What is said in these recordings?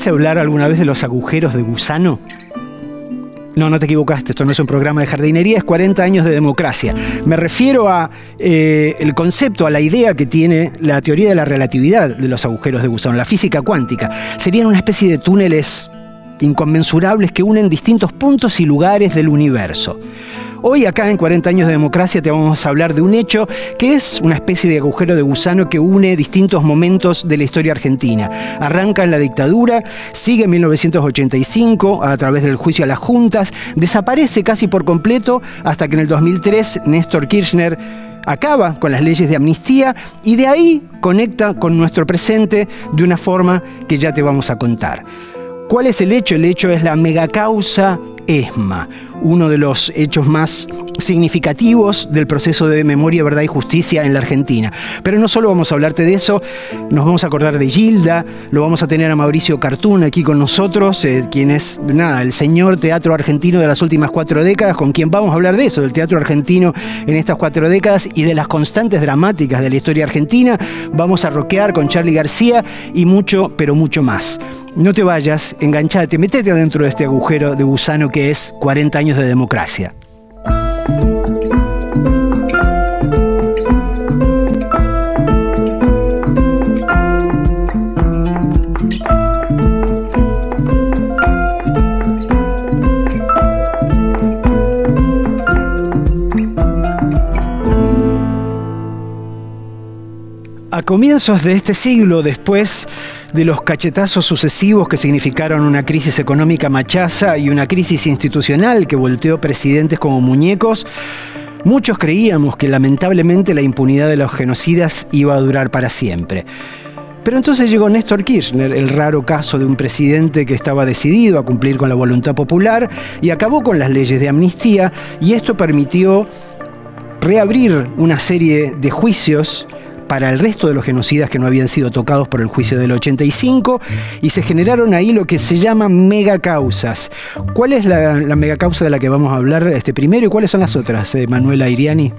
¿Escuchaste hablar alguna vez de los agujeros de gusano? No, no te equivocaste, esto no es un programa de jardinería, es 40 años de democracia. Me refiero a el concepto, a la idea que tiene la teoría de la relatividad de los agujeros de gusano, la física cuántica. Serían una especie de túneles inconmensurables que unen distintos puntos y lugares del universo. Hoy acá en 40 años de democracia te vamos a hablar de un hecho que es una especie de agujero de gusano que une distintos momentos de la historia argentina. Arranca en la dictadura, sigue en 1985 a través del juicio a las juntas, desaparece casi por completo hasta que en el 2003 Néstor Kirchner acaba con las leyes de amnistía y de ahí conecta con nuestro presente de una forma que ya te vamos a contar. ¿Cuál es el hecho? El hecho es la megacausa ESMA, uno de los hechos más significativos del proceso de memoria, verdad y justicia en la Argentina. Pero no solo vamos a hablarte de eso, nos vamos a acordar de Gilda, lo vamos a tener a Mauricio Cartún aquí con nosotros, quien es, el señor teatro argentino de las últimas 4 décadas, con quien vamos a hablar de eso, del teatro argentino en estas 4 décadas y de las constantes dramáticas de la historia argentina. Vamos a rockear con Charly García y mucho, pero mucho más. No te vayas, enganchate, metete adentro de este agujero de gusano que es 40 años de democracia. A comienzos de este siglo, después de los cachetazos sucesivos que significaron una crisis económica machaza y una crisis institucional que volteó presidentes como muñecos, muchos creíamos que lamentablemente la impunidad de los genocidas iba a durar para siempre. Pero entonces llegó Néstor Kirchner, el raro caso de un presidente que estaba decidido a cumplir con la voluntad popular y acabó con las leyes de amnistía, y esto permitió reabrir una serie de juicios para el resto de los genocidas que no habían sido tocados por el juicio del 85, y se generaron ahí lo que se llaman megacausas. ¿Cuál es la megacausa de la que vamos a hablar primero y cuáles son las otras, Manuela Iriani?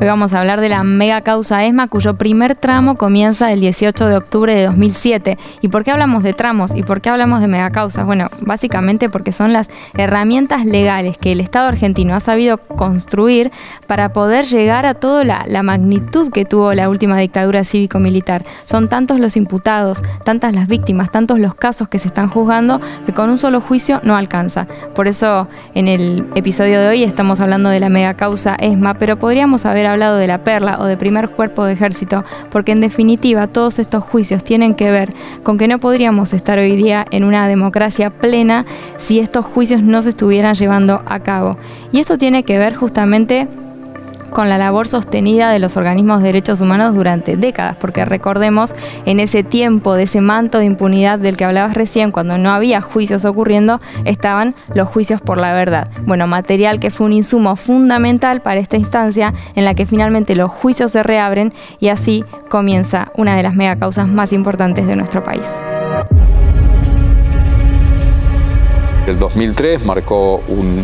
Hoy vamos a hablar de la megacausa ESMA, cuyo primer tramo comienza el 18 de octubre de 2007. ¿Y por qué hablamos de tramos y por qué hablamos de megacausas? Bueno, básicamente porque son las herramientas legales que el Estado argentino ha sabido construir para poder llegar a toda la magnitud que tuvo la última dictadura cívico-militar. Son tantos los imputados, tantas las víctimas, tantos los casos que se están juzgando, que con un solo juicio no alcanza. Por eso en el episodio de hoy estamos hablando de la megacausa ESMA, pero podríamos haber hablado de la Perla o de Primer Cuerpo de Ejército, porque en definitiva todos estos juicios tienen que ver con que no podríamos estar hoy día en una democracia plena si estos juicios no se estuvieran llevando a cabo. Y esto tiene que ver justamente con la labor sostenida de los organismos de derechos humanos durante décadas, porque recordemos, en ese tiempo de ese manto de impunidad del que hablabas recién, cuando no había juicios ocurriendo, estaban los juicios por la verdad. Bueno, material que fue un insumo fundamental para esta instancia en la que finalmente los juicios se reabren y así comienza una de las megacausas más importantes de nuestro país. El 2003 marcó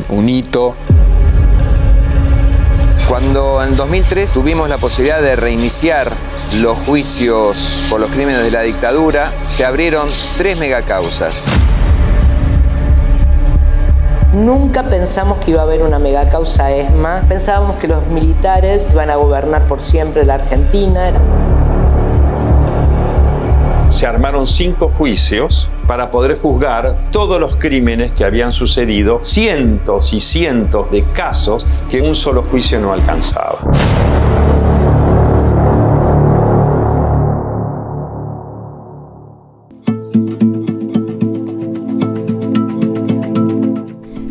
un hito. Cuando en 2003 tuvimos la posibilidad de reiniciar los juicios por los crímenes de la dictadura, se abrieron 3 megacausas. Nunca pensamos que iba a haber una megacausa ESMA. Pensábamos que los militares iban a gobernar por siempre la Argentina. Se armaron 5 juicios para poder juzgar todos los crímenes que habían sucedido, cientos y cientos de casos que un solo juicio no alcanzaba.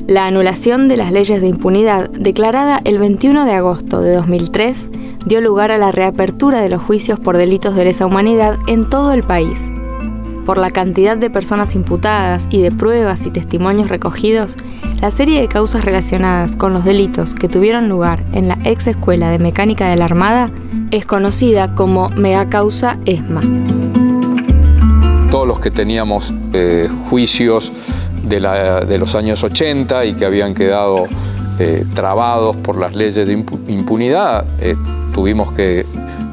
La anulación de las leyes de impunidad, declarada el 21 de agosto de 2003, dio lugar a la reapertura de los juicios por delitos de lesa humanidad en todo el país. Por la cantidad de personas imputadas y de pruebas y testimonios recogidos, la serie de causas relacionadas con los delitos que tuvieron lugar en la ex Escuela de Mecánica de la Armada es conocida como megacausa ESMA. Todos los que teníamos juicios de los años 80 y que habían quedado trabados por las leyes de impunidad, tuvimos que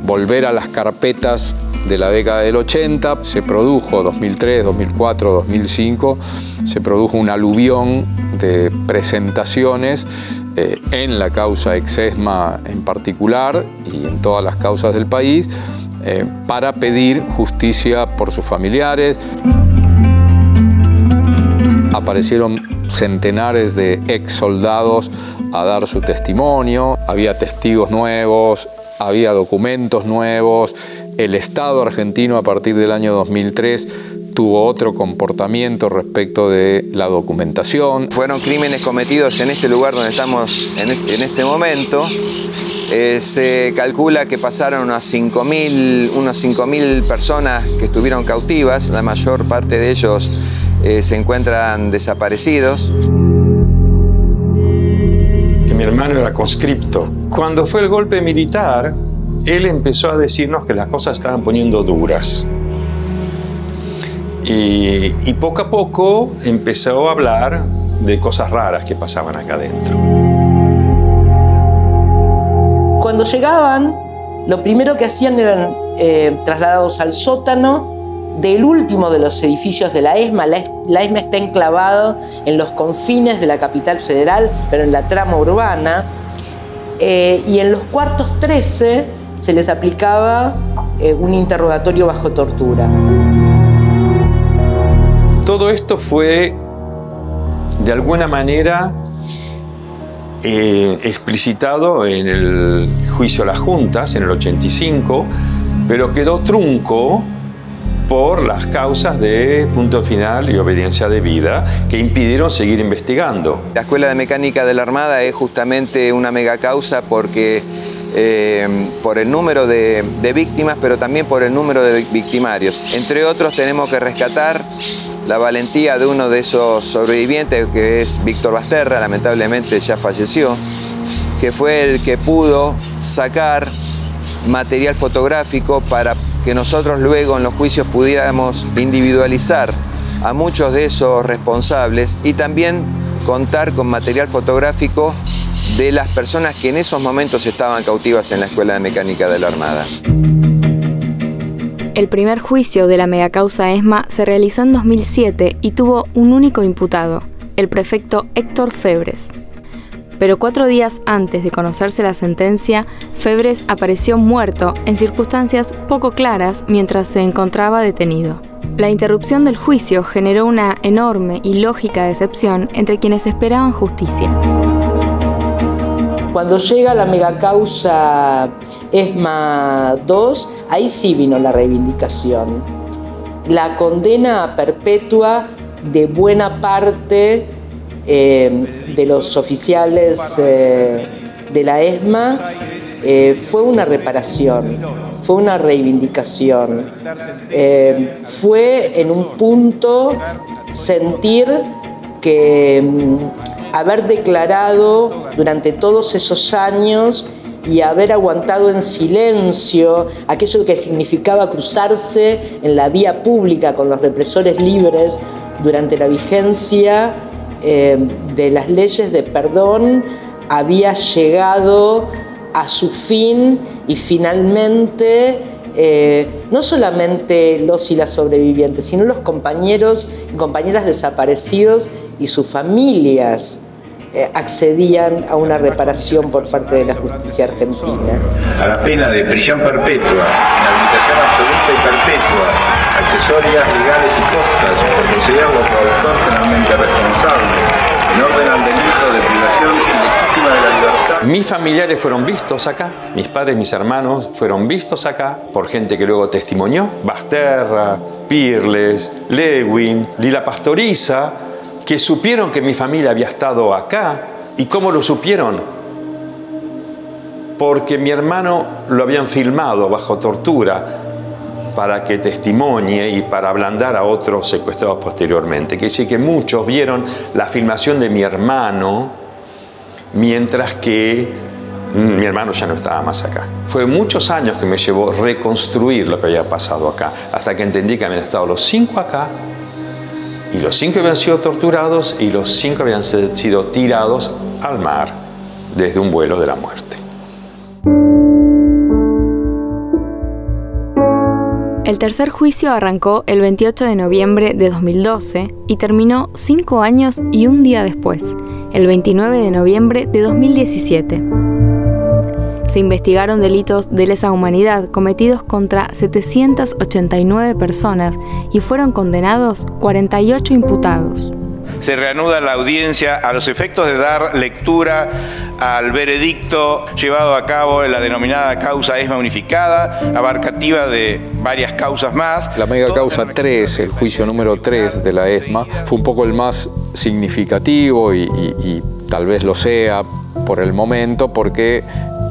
volver a las carpetas de la década del 80 se produjo, 2003, 2004, 2005, se produjo un aluvión de presentaciones en la causa Exesma en particular y en todas las causas del país para pedir justicia por sus familiares. Aparecieron centenares de ex soldados a dar su testimonio, había testigos nuevos, había documentos nuevos. El Estado argentino a partir del año 2003 tuvo otro comportamiento respecto de la documentación. Fueron crímenes cometidos en este lugar donde estamos en este momento. Se calcula que pasaron unos 5.000 personas que estuvieron cautivas. La mayor parte de ellos se encuentran desaparecidos. Mi hermano era conscripto. Cuando fue el golpe militar, él empezó a decirnos que las cosas estaban poniendo duras. Y poco a poco empezó a hablar de cosas raras que pasaban acá adentro. Cuando llegaban, lo primero que hacían eran trasladados al sótano del último de los edificios de la ESMA. La ESMA está enclavada en los confines de la capital federal, pero en la trama urbana. Y en los cuartos 13 se les aplicaba un interrogatorio bajo tortura. Todo esto fue, de alguna manera, explicitado en el juicio a las juntas, en el 85, pero quedó trunco por las causas de punto final y obediencia debida que impidieron seguir investigando. La Escuela de Mecánica de la Armada es justamente una megacausa porque por el número de víctimas, pero también por el número de victimarios. Entre otros, tenemos que rescatar la valentía de uno de esos sobrevivientes, que es Víctor Basterra, lamentablemente ya falleció, que fue el que pudo sacar material fotográfico para que nosotros luego en los juicios pudiéramos individualizar a muchos de esos responsables y también contar con material fotográfico de las personas que en esos momentos estaban cautivas en la Escuela de Mecánica de la Armada. El primer juicio de la megacausa ESMA se realizó en 2007 y tuvo un único imputado, el prefecto Héctor Febres. Pero 4 días antes de conocerse la sentencia, Febres apareció muerto en circunstancias poco claras mientras se encontraba detenido. La interrupción del juicio generó una enorme y lógica decepción entre quienes esperaban justicia. Cuando llega la megacausa ESMA 2, ahí sí vino la reivindicación. La condena perpetua de buena parte de los oficiales de la ESMA fue una reparación, fue una reivindicación. Fue en un punto sentir que haber declarado durante todos esos años y haber aguantado en silencio aquello que significaba cruzarse en la vía pública con los represores libres durante la vigencia de las leyes de perdón había llegado a su fin y finalmente no solamente los y las sobrevivientes, sino los compañeros y compañeras desaparecidos y sus familias accedían a una reparación por parte de la justicia argentina. A la pena de prisión perpetua, inhabilitación absoluta y perpetua, accesorias legales y costas, por considerarlo coautor penalmente responsable, en orden al delito de privación ilegítima de la libertad. Mis familiares fueron vistos acá, mis padres, mis hermanos fueron vistos acá por gente que luego testimonió. Basterra, Pirles, Lewin, Lila Pastoriza, que supieron que mi familia había estado acá. ¿Y cómo lo supieron? Porque mi hermano lo habían filmado bajo tortura para que testimonie y para ablandar a otros secuestrados posteriormente. Que sí que muchos vieron la filmación de mi hermano, mientras que mi hermano ya no estaba más acá. Fue muchos años que me llevó reconstruir lo que había pasado acá, hasta que entendí que habían estado los 5 acá, y los 5 habían sido torturados, y los 5 habían sido tirados al mar desde un vuelo de la muerte. tercer juicio arrancó el 28 de noviembre de 2012 y terminó 5 años y un día después, el 29 de noviembre de 2017. Se investigaron delitos de lesa humanidad cometidos contra 789 personas y fueron condenados 48 imputados. Se reanuda la audiencia a los efectos de dar lectura al veredicto llevado a cabo en la denominada causa ESMA unificada, abarcativa de varias causas más. La mega causa 3, el juicio número 3 de la ESMA, fue un poco el más significativo y tal vez lo sea por el momento, porque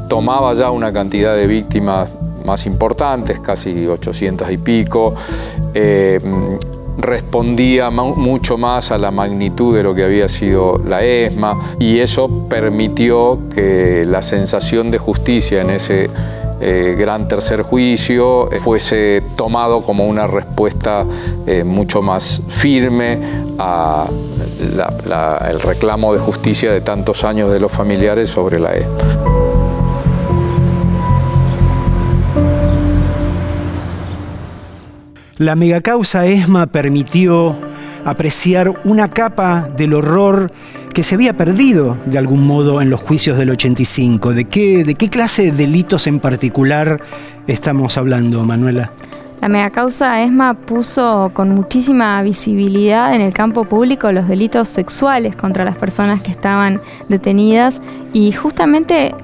tomaba ya una cantidad de víctimas más importantes, casi 800 y pico, respondía mucho más a la magnitud de lo que había sido la ESMA, y eso permitió que la sensación de justicia en ese gran tercer juicio fuese tomado como una respuesta mucho más firme a el reclamo de justicia de tantos años de los familiares sobre la ESMA. La megacausa ESMA permitió apreciar una capa del horror que se había perdido de algún modo en los juicios del 85. ¿De qué clase de delitos en particular estamos hablando, Manuela? La megacausa ESMA puso con muchísima visibilidad en el campo público los delitos sexuales contra las personas que estaban detenidas, y justamente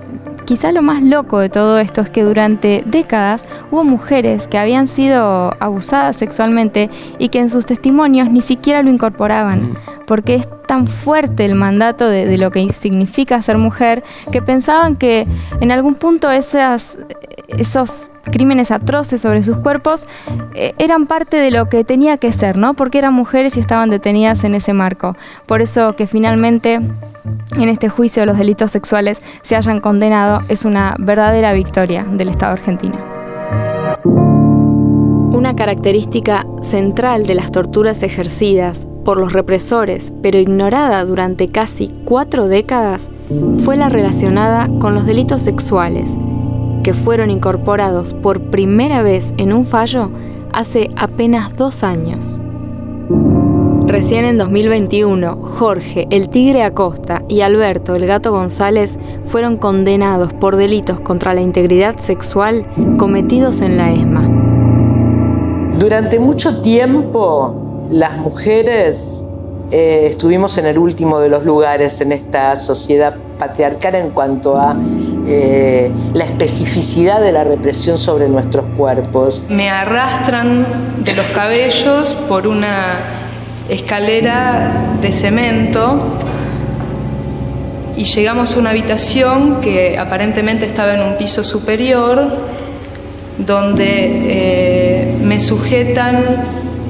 quizá lo más loco de todo esto es que durante décadas hubo mujeres que habían sido abusadas sexualmente y que en sus testimonios ni siquiera lo incorporaban, porque es tan fuerte el mandato de lo que significa ser mujer, que pensaban que en algún punto esos crímenes atroces sobre sus cuerpos eran parte de lo que tenía que ser, ¿no? Porque eran mujeres y estaban detenidas en ese marco. Por eso que finalmente en este juicio los delitos sexuales se hayan condenado es una verdadera victoria del Estado argentino. Una característica central de las torturas ejercidas por los represores, pero ignorada durante casi 4 décadas, fue la relacionada con los delitos sexuales, que fueron incorporados por primera vez en un fallo hace apenas 2 años. Recién en 2021, Jorge el Tigre Acosta y Alberto el Gato González fueron condenados por delitos contra la integridad sexual cometidos en la ESMA. Durante mucho tiempo, las mujeres estuvimos en el último de los lugares en esta sociedad patriarcal en cuanto a la especificidad de la represión sobre nuestros cuerpos. Me arrastran de los cabellos por una escalera de cemento y llegamos a una habitación que aparentemente estaba en un piso superior, donde me sujetan,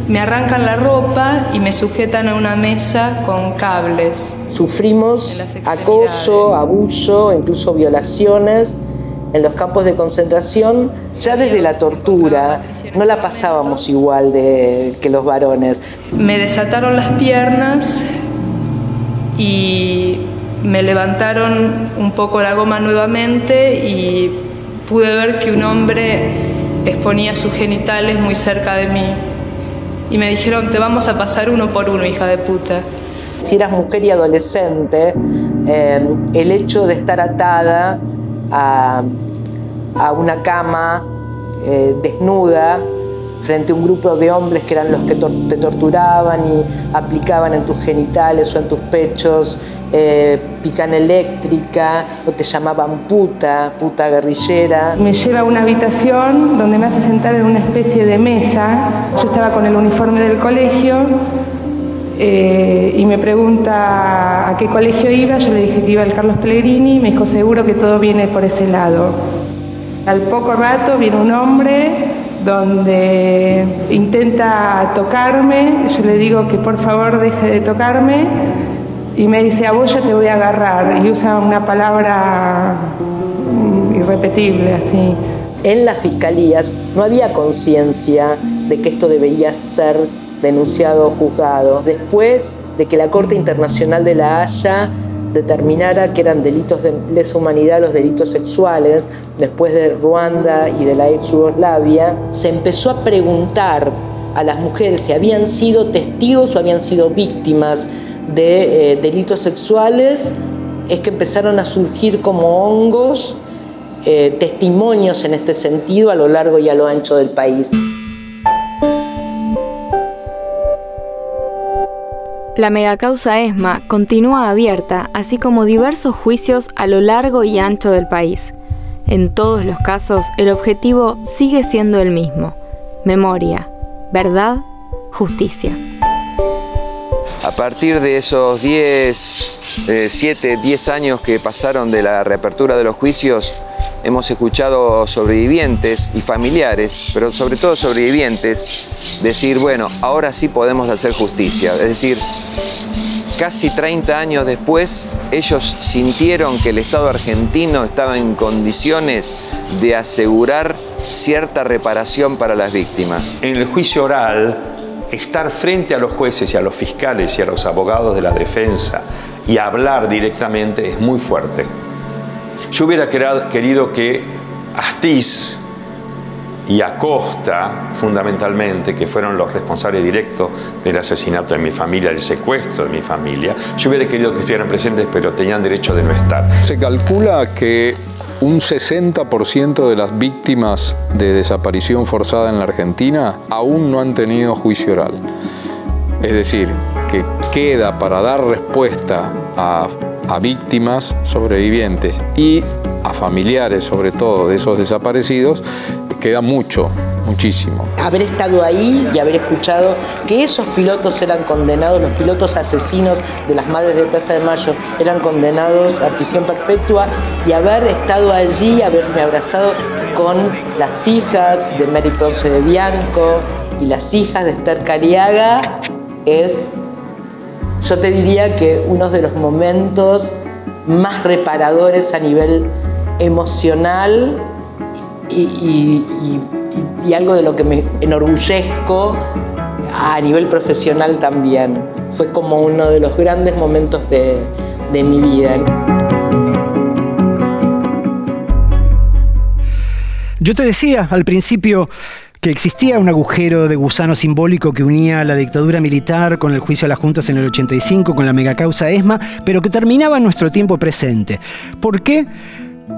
me arrancan la ropa y me sujetan a una mesa con cables. Sufrimos acoso, abuso, incluso violaciones en los campos de concentración. Ya desde la tortura no la pasábamos igual que los varones. Me desataron las piernas y me levantaron un poco la goma nuevamente y pude ver que un hombre exponía sus genitales muy cerca de mí. Y me dijeron, te vamos a pasar uno por uno, hija de puta. Si eras mujer y adolescente, el hecho de estar atada a una cama desnuda frente a un grupo de hombres que eran los que te torturaban y aplicaban en tus genitales o en tus pechos picana eléctrica, o te llamaban puta guerrillera. Me lleva a una habitación donde me hace sentar en una especie de mesa. Yo estaba con el uniforme del colegio y me pregunta a qué colegio iba. Yo le dije que iba al Carlos Pellegrini y me dijo, seguro que todo viene por ese lado. Al poco rato viene un hombre donde intenta tocarme. Yo le digo que por favor deje de tocarme y me dice, a vos ya te voy a agarrar, y usa una palabra irrepetible así. En las fiscalías no había conciencia de que esto debería ser denunciado o juzgado. Después de que la Corte Internacional de La Haya determinara que eran delitos de lesa humanidad los delitos sexuales, después de Ruanda y de la ex Yugoslavia, se empezó a preguntar a las mujeres si habían sido testigos o habían sido víctimas de delitos sexuales. Es que empezaron a surgir como hongos testimonios en este sentido a lo largo y a lo ancho del país. La megacausa ESMA continúa abierta, así como diversos juicios a lo largo y ancho del país. En todos los casos, el objetivo sigue siendo el mismo: memoria, verdad, justicia. A partir de esos 10 años que pasaron de la reapertura de los juicios, hemos escuchado sobrevivientes y familiares, pero sobre todo sobrevivientes, decir, bueno, ahora sí podemos hacer justicia. Es decir, casi 30 años después, ellos sintieron que el Estado argentino estaba en condiciones de asegurar cierta reparación para las víctimas. En el juicio oral, estar frente a los jueces y a los fiscales y a los abogados de la defensa y hablar directamente es muy fuerte. Yo hubiera querido que Astiz y Acosta, fundamentalmente, que fueron los responsables directos del asesinato de mi familia, del secuestro de mi familia, yo hubiera querido que estuvieran presentes, pero tenían derecho de no estar. Se calcula que un 60% de las víctimas de desaparición forzada en la Argentina aún no han tenido juicio oral. Es decir, que queda para dar respuesta a víctimas sobrevivientes y a familiares, sobre todo, de esos desaparecidos, queda muchísimo. Haber estado ahí y haber escuchado que esos pilotos eran condenados, los pilotos asesinos de las madres de Plaza de Mayo eran condenados a prisión perpetua, y haber estado allí, haberme abrazado con las hijas de Mary Ponce de Bianco y las hijas de Esther Cariaga, es, yo te diría que uno de los momentos más reparadores a nivel emocional y algo de lo que me enorgullezco a nivel profesional también. Fue como uno de los grandes momentos de mi vida. Yo te decía al principio que existía un agujero de gusano simbólico que unía la dictadura militar con el juicio a las juntas en el 85, con la megacausa ESMA, pero que terminaba en nuestro tiempo presente. ¿Por qué?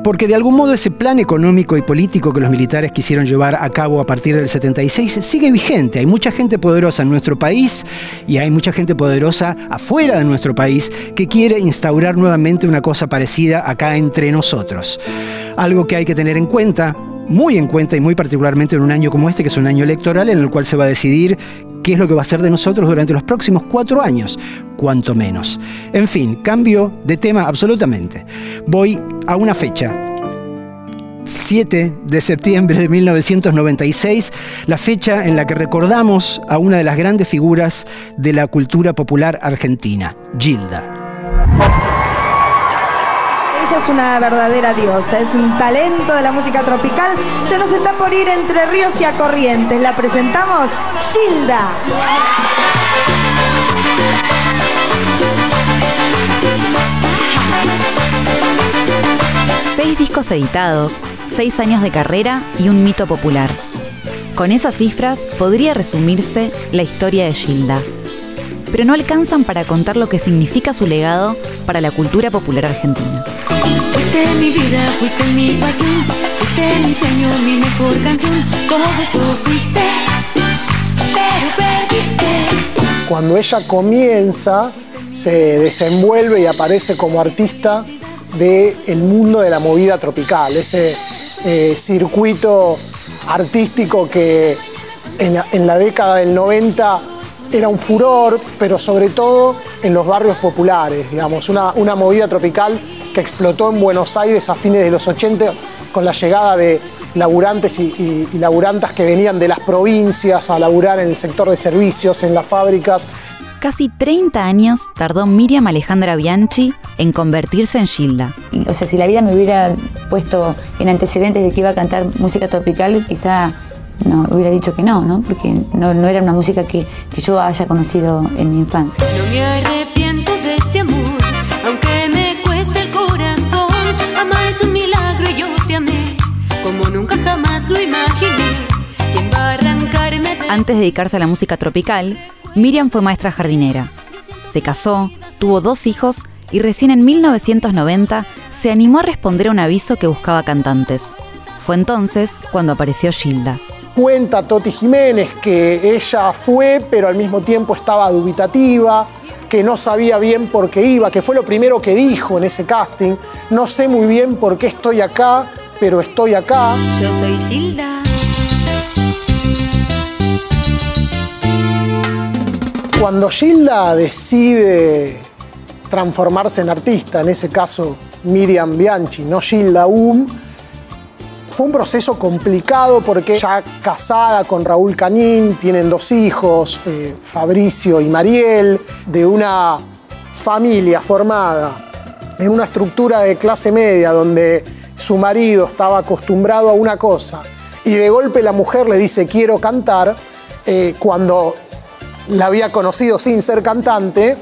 Porque de algún modo ese plan económico y político que los militares quisieron llevar a cabo a partir del 76 sigue vigente. Hay mucha gente poderosa en nuestro país y hay mucha gente poderosa afuera de nuestro país que quiere instaurar nuevamente una cosa parecida acá entre nosotros. Algo que hay que tener en cuenta, muy en cuenta y muy particularmente en un año como este, que es un año electoral en el cual se va a decidir qué es lo que va a ser de nosotros durante los próximos 4 años, cuanto menos. En fin, cambio de tema absolutamente. Voy a una fecha. 7 de septiembre de 1996, la fecha en la que recordamos a una de las grandes figuras de la cultura popular argentina, Gilda. Ella es una verdadera diosa, es un talento de la música tropical. Se nos está por ir entre ríos y a Corrientes. La presentamos, Gilda. 6 discos editados, 6 años de carrera y un mito popular. Con esas cifras podría resumirse la historia de Gilda. Pero no alcanzan para contar lo que significa su legado para la cultura popular argentina. Fuiste mi vida, fuiste mi pasión, fuiste mi sueño, mi mejor canción. Todo eso fuiste, pero perdiste. Cuando ella comienza, se desenvuelve y aparece como artista del mundo de la movida tropical, ese circuito artístico que en la década del 90 era un furor, pero sobre todo en los barrios populares, digamos, una movida tropical que explotó en Buenos Aires a fines de los 80 con la llegada de laburantes y laburantas que venían de las provincias a laburar en el sector de servicios, en las fábricas. Casi 30 años tardó Miriam Alejandra Bianchi en convertirse en Gilda. O sea, si la vida me hubiera puesto en antecedentes de que iba a cantar música tropical, quizá no hubiera dicho que no, porque no era una música que yo haya conocido en mi infancia. No me arrepiento de este amor, aunque me Antes de dedicarse a la música tropical, Miriam fue maestra jardinera. Se casó, tuvo 2 hijos y recién en 1990 se animó a responder a un aviso que buscaba cantantes. Fue entonces cuando apareció Gilda. Cuenta Toti Jiménez que ella fue, pero al mismo tiempo estaba dubitativa, que no sabía bien por qué iba, que fue lo primero que dijo en ese casting. No sé muy bien por qué estoy acá, pero estoy acá. Yo soy Gilda. Cuando Gilda decide transformarse en artista, en ese caso Miriam Bianchi, no Gilda fue un proceso complicado porque ya casada con Raúl Canín, tienen 2 hijos, Fabricio y Mariel, de una familia formada en una estructura de clase media donde su marido estaba acostumbrado a una cosa y de golpe la mujer le dice quiero cantar, cuando la había conocido sin ser cantante,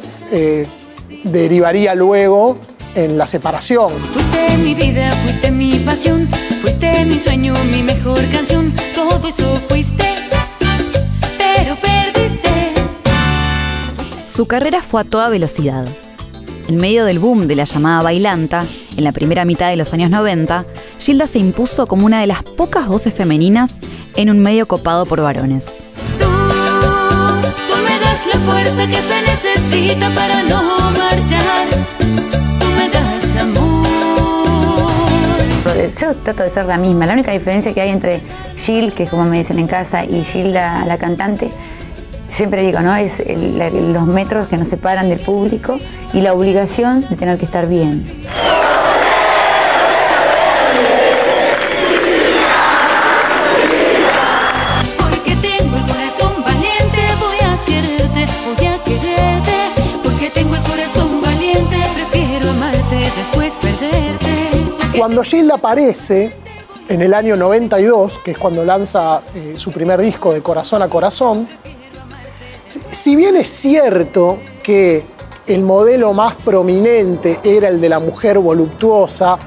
derivaría luego en la separación. Fuiste mi vida, fuiste mi pasión, fuiste mi sueño, mi mejor canción. Todo eso fuiste, pero perdiste. Su carrera fue a toda velocidad. En medio del boom de la llamada bailanta, en la primera mitad de los años 90, Gilda se impuso como una de las pocas voces femeninas en un medio copado por varones. Tú me das la fuerza que se necesita para no marchar. Yo trato de ser la misma. La única diferencia que hay entre Gil, que es como me dicen en casa, y Gilda, la cantante, siempre digo, ¿no? Es los metros que nos separan del público y la obligación de tener que estar bien. Porque tengo el corazón valiente, voy a quererte, porque tengo el corazón valiente, prefiero amarte, después perderte. Cuando Gilda aparece en el año 92, que es cuando lanza su primer disco de Corazón a Corazón, si bien es cierto que el modelo más prominente era el de la mujer voluptuosa,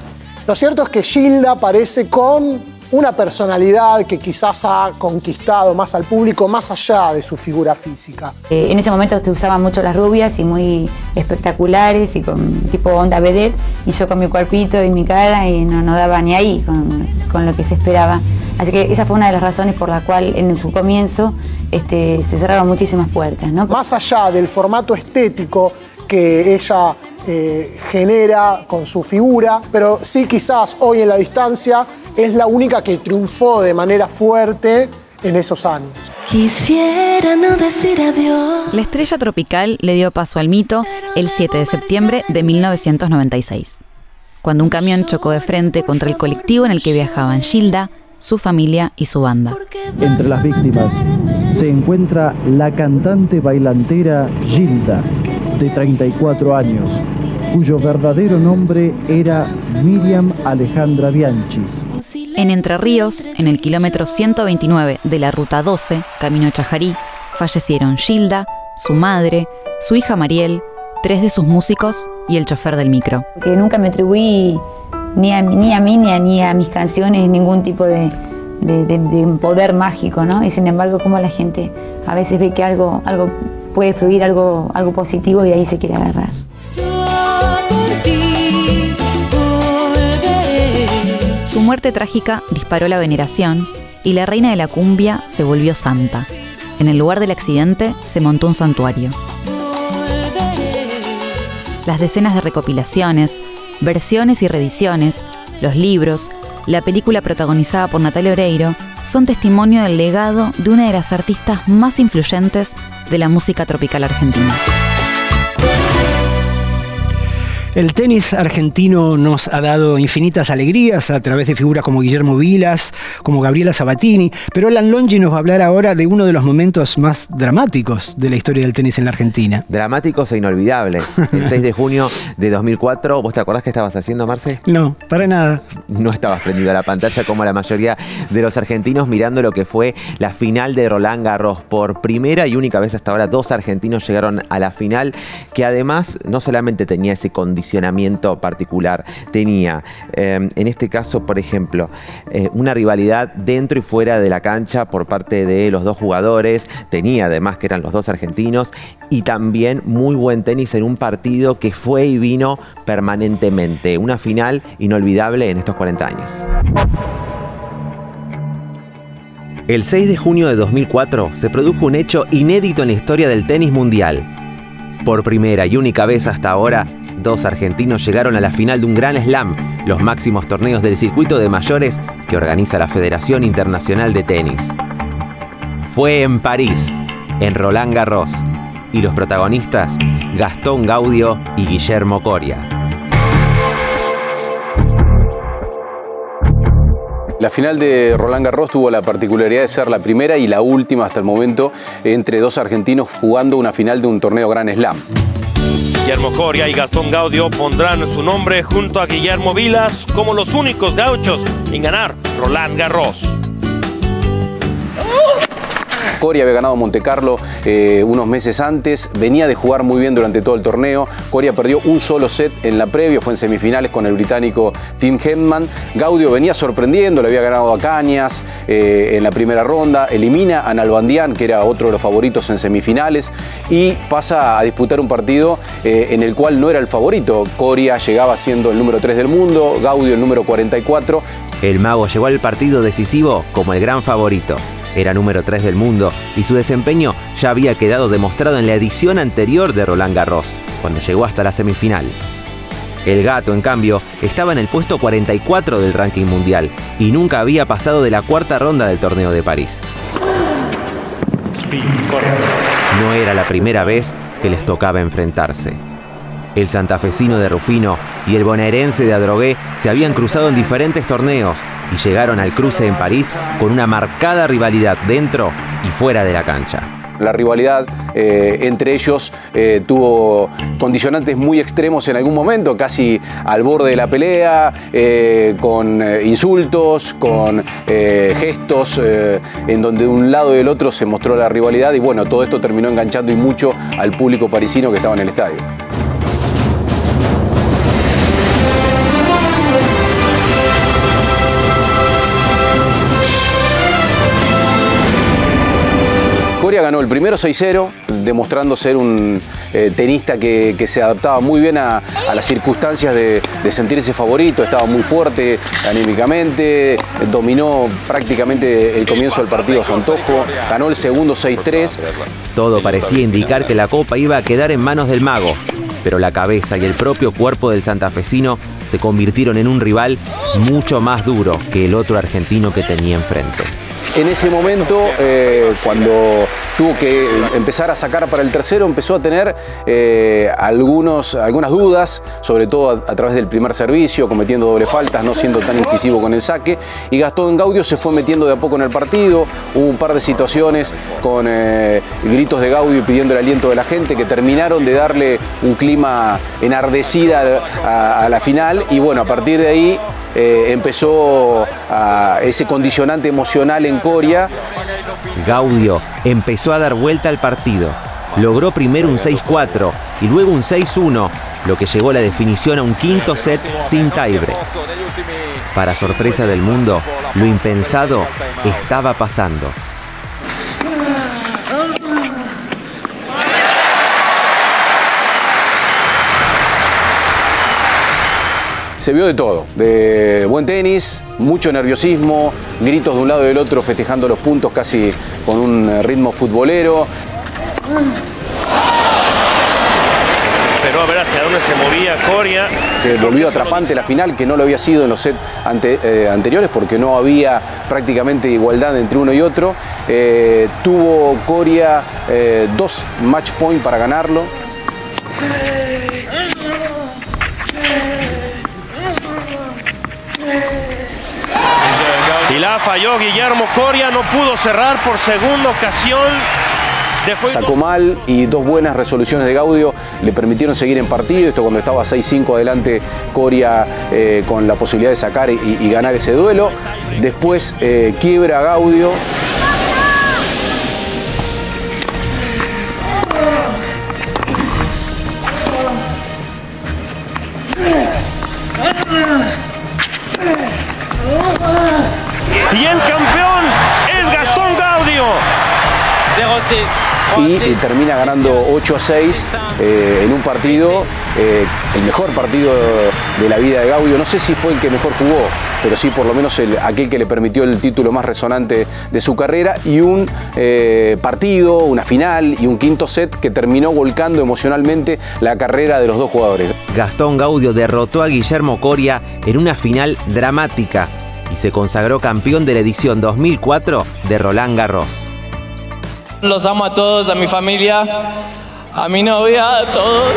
lo cierto es que Gilda aparece con una personalidad que quizás ha conquistado más al público, más allá de su figura física. En ese momento se usaban mucho las rubias y muy espectaculares y con tipo onda vedette, y yo con mi cuerpito y mi cara y no daba ni ahí con lo que se esperaba. Así que esa fue una de las razones por la cual en su comienzo se cerraron muchísimas puertas, ¿no? Más allá del formato estético que ella genera con su figura, pero sí quizás hoy en la distancia es la única que triunfó de manera fuerte en esos años. Quisiera no decir adiós. La estrella tropical le dio paso al mito el 7 de septiembre de 1996, cuando un camión chocó de frente contra el colectivo en el que viajaban Gilda, su familia y su banda. Entre las víctimas se encuentra la cantante bailantera Gilda, de 34 años, cuyo verdadero nombre era Miriam Alejandra Bianchi. En Entre Ríos, en el kilómetro 129 de la Ruta 12, camino a Chajarí, fallecieron Gilda, su madre, su hija Mariel, 3 de sus músicos y el chofer del micro. Que nunca me atribuí ni a mí ni a mis canciones ningún tipo de poder mágico, ¿no? Y sin embargo, como la gente a veces ve que algo puede fluir, algo positivo, y ahí se quiere agarrar. Su muerte trágica disparó la veneración y la reina de la cumbia se volvió santa. En el lugar del accidente se montó un santuario. Las decenas de recopilaciones, versiones y reediciones, los libros, la película protagonizada por Natalia Oreiro son testimonio del legado de una de las artistas más influyentes de la música tropical argentina. El tenis argentino nos ha dado infinitas alegrías a través de figuras como Guillermo Vilas, como Gabriela Sabatini, pero Alan Longi nos va a hablar ahora de uno de los momentos más dramáticos de la historia del tenis en la Argentina. Dramáticos e inolvidables. El 6 de junio de 2004, ¿vos te acordás qué estabas haciendo, Marce? No, para nada. No estabas prendido a la pantalla como la mayoría de los argentinos mirando lo que fue la final de Roland Garros. Por primera y única vez hasta ahora, 2 argentinos llegaron a la final, que además no solamente tenía ese condimento condicionamiento particular tenía. En este caso, por ejemplo, una rivalidad dentro y fuera de la cancha por parte de los dos jugadores. Tenía además que eran los dos argentinos y también muy buen tenis en un partido que fue y vino permanentemente. Una final inolvidable en estos 40 años. El 6 de junio de 2004 se produjo un hecho inédito en la historia del tenis mundial. Por primera y única vez hasta ahora, dos argentinos llegaron a la final de un Grand Slam, los máximos torneos del circuito de mayores que organiza la Federación Internacional de Tenis. Fue en París, en Roland Garros, y los protagonistas, Gastón Gaudio y Guillermo Coria. La final de Roland Garros tuvo la particularidad de ser la primera y la última hasta el momento entre dos argentinos jugando una final de un torneo Grand Slam. Guillermo Coria y Gastón Gaudio pondrán su nombre junto a Guillermo Vilas como los únicos gauchos en ganar Roland Garros. Coria había ganado Monte Carlo unos meses antes, venía de jugar muy bien durante todo el torneo. Coria perdió un solo set en la previa, fue en semifinales con el británico Tim Henman. Gaudio venía sorprendiendo, le había ganado a Cañas en la primera ronda, elimina a Nalbandián, que era otro de los favoritos en semifinales, y pasa a disputar un partido en el cual no era el favorito. Coria llegaba siendo el número 3 del mundo, Gaudio el número 44. El mago llegó al partido decisivo como el gran favorito. Era número 3 del mundo y su desempeño ya había quedado demostrado en la edición anterior de Roland Garros, cuando llegó hasta la semifinal. El gato, en cambio, estaba en el puesto 44 del ranking mundial y nunca había pasado de la cuarta ronda del torneo de París. No era la primera vez que les tocaba enfrentarse. El santafesino de Rufino y el bonaerense de Adrogué se habían cruzado en diferentes torneos y llegaron al cruce en París con una marcada rivalidad dentro y fuera de la cancha. La rivalidad entre ellos tuvo condicionantes muy extremos en algún momento, casi al borde de la pelea, con insultos, con gestos, en donde de un lado y del otro se mostró la rivalidad y bueno, todo esto terminó enganchando y mucho al público parisino que estaba en el estadio. Coria ganó el primero 6-0, demostrando ser un tenista que se adaptaba muy bien a las circunstancias de sentirse favorito, estaba muy fuerte anímicamente, dominó prácticamente el comienzo del partido a su antojo, ganó el segundo 6-3. Todo parecía indicar que la copa iba a quedar en manos del mago, pero la cabeza y el propio cuerpo del santafesino se convirtieron en un rival mucho más duro que el otro argentino que tenía enfrente. En ese momento, cuando tuvo que empezar a sacar para el tercero, empezó a tener algunas dudas, sobre todo a través del primer servicio, cometiendo doble faltas, no siendo tan incisivo con el saque. Y Gastón Gaudio se fue metiendo de a poco en el partido. Hubo un par de situaciones con gritos de Gaudio pidiendo el aliento de la gente que terminaron de darle un clima enardecida a la final. Y bueno, a partir de ahí empezó ese condicionante emocional en Coria. Gaudio empezó a dar vuelta al partido. Logró primero un 6-4 y luego un 6-1, lo que llevó a la definición a un quinto set sin tiebreak. Para sorpresa del mundo, lo impensado estaba pasando. Se vio de todo, de buen tenis, mucho nerviosismo, gritos de un lado y del otro festejando los puntos casi con un ritmo futbolero. Esperó a ver hacia dónde se movía Coria. Se volvió atrapante la final, que no lo había sido en los sets anteriores porque no había prácticamente igualdad entre uno y otro. Tuvo Coria 2 match point para ganarlo. Y la falló Guillermo Coria, no pudo cerrar por segunda ocasión. Sacó mal y dos buenas resoluciones de Gaudio le permitieron seguir en partido. Esto cuando estaba 6-5 adelante Coria con la posibilidad de sacar y ganar ese duelo. Después quiebra a Gaudio. y termina ganando 8-6 en un partido, el mejor partido de la vida de Gaudio. No sé si fue el que mejor jugó, pero sí por lo menos aquel que le permitió el título más resonante de su carrera, y un partido, una final y un quinto set que terminó volcando emocionalmente la carrera de los dos jugadores. Gastón Gaudio derrotó a Guillermo Coria en una final dramática y se consagró campeón de la edición 2004 de Roland Garros. Los amo a todos, a mi familia, a mi novia, a todos.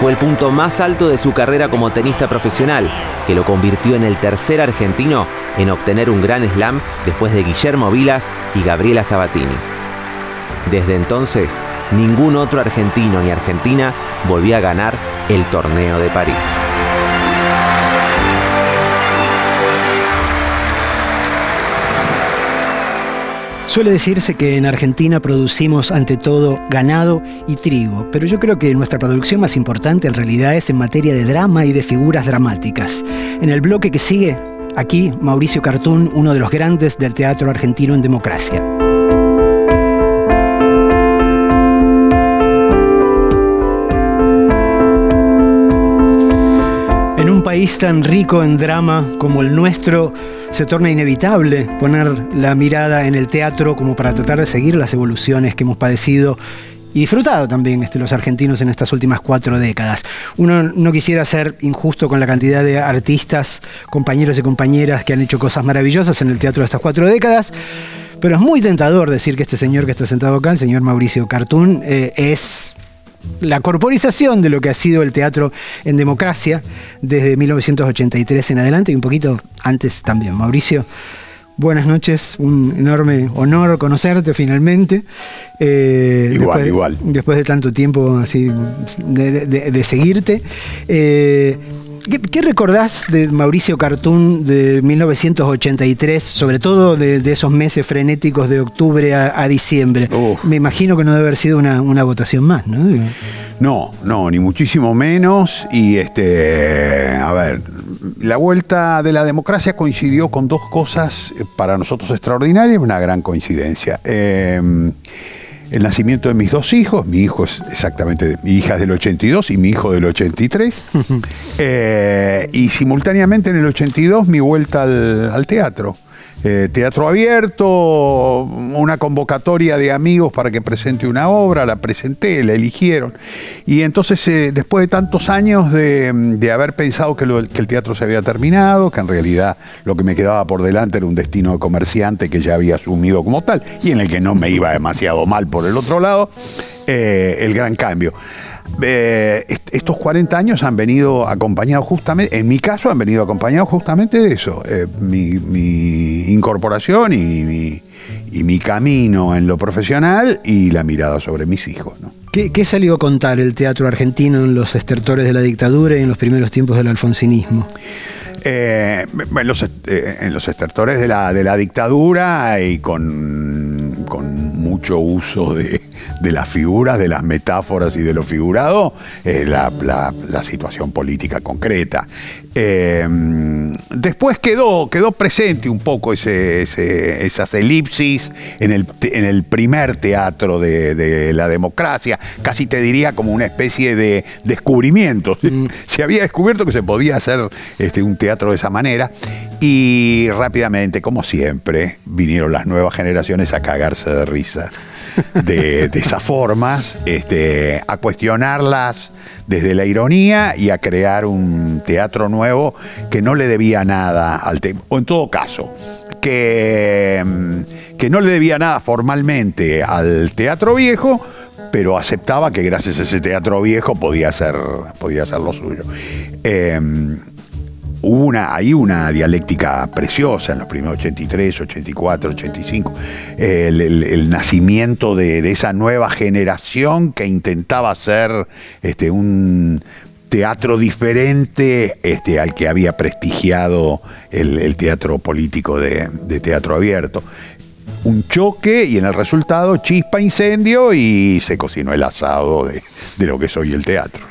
Fue el punto más alto de su carrera como tenista profesional, que lo convirtió en el tercer argentino en obtener un Grand Slam después de Guillermo Vilas y Gabriela Sabatini. Desde entonces, ningún otro argentino ni argentina volvió a ganar el Torneo de París. Suele decirse que en Argentina producimos ante todo ganado y trigo, pero yo creo que nuestra producción más importante en realidad es en materia de drama y de figuras dramáticas. En el bloque que sigue, aquí Mauricio Cartún, uno de los grandes del teatro argentino en democracia. En un país tan rico en drama como el nuestro, se torna inevitable poner la mirada en el teatro como para tratar de seguir las evoluciones que hemos padecido y disfrutado también los argentinos en estas últimas 4 décadas. Uno no quisiera ser injusto con la cantidad de artistas, compañeros y compañeras que han hecho cosas maravillosas en el teatro de estas 4 décadas, pero es muy tentador decir que este señor que está sentado acá, el señor Mauricio Cartún, es la corporización de lo que ha sido el teatro en democracia desde 1983 en adelante y un poquito antes también. Mauricio, buenas noches, un enorme honor conocerte finalmente. Igual. Después de tanto tiempo así de seguirte. ¿Qué recordás de Mauricio Cartún de 1983, sobre todo de esos meses frenéticos de octubre a diciembre? Me imagino que no debe haber sido una votación más, ¿no? No, ni muchísimo menos. Y a ver, la vuelta de la democracia coincidió con 2 cosas para nosotros extraordinarias, una gran coincidencia. El nacimiento de mis 2 hijos, mi hijo es exactamente, mi hija es del 82 y mi hijo del 83, y simultáneamente en el 82 mi vuelta al teatro. Teatro abierto, una convocatoria de amigos para que presente una obra, la presenté, la eligieron. Y entonces, después de tantos años de haber pensado que el teatro se había terminado, que en realidad lo que me quedaba por delante era un destino de comerciante que ya había asumido como tal, y en el que no me iba demasiado mal por el otro lado, el gran cambio. Estos 40 años han venido acompañados justamente, en mi caso han venido acompañados justamente de eso, mi incorporación y mi camino en lo profesional y la mirada sobre mis hijos, ¿no? ¿Qué salió a contar el teatro argentino en los estertores de la dictadura y en los primeros tiempos del alfonsinismo? En los estertores de la dictadura y con mucho uso de las figuras, de las metáforas y de lo figurado, la situación política concreta. Después quedó presente un poco esas elipsis en el primer teatro de la democracia, casi te diría como una especie de descubrimiento. Se había descubierto que se podía hacer un teatro de esa manera, y rápidamente, como siempre, vinieron las nuevas generaciones a cagarse de risa de esas formas, a cuestionarlas desde la ironía y a crear un teatro nuevo que no le debía nada al o en todo caso, que no le debía nada formalmente al teatro viejo, pero aceptaba que gracias a ese teatro viejo podía ser lo suyo. Hubo ahí una dialéctica preciosa en los primeros 83, 84, 85, el nacimiento de esa nueva generación que intentaba hacer un teatro diferente al que había prestigiado el teatro político de teatro abierto. Un choque y en el resultado chispa, incendio, y se cocinó el asado de lo que es hoy el teatro.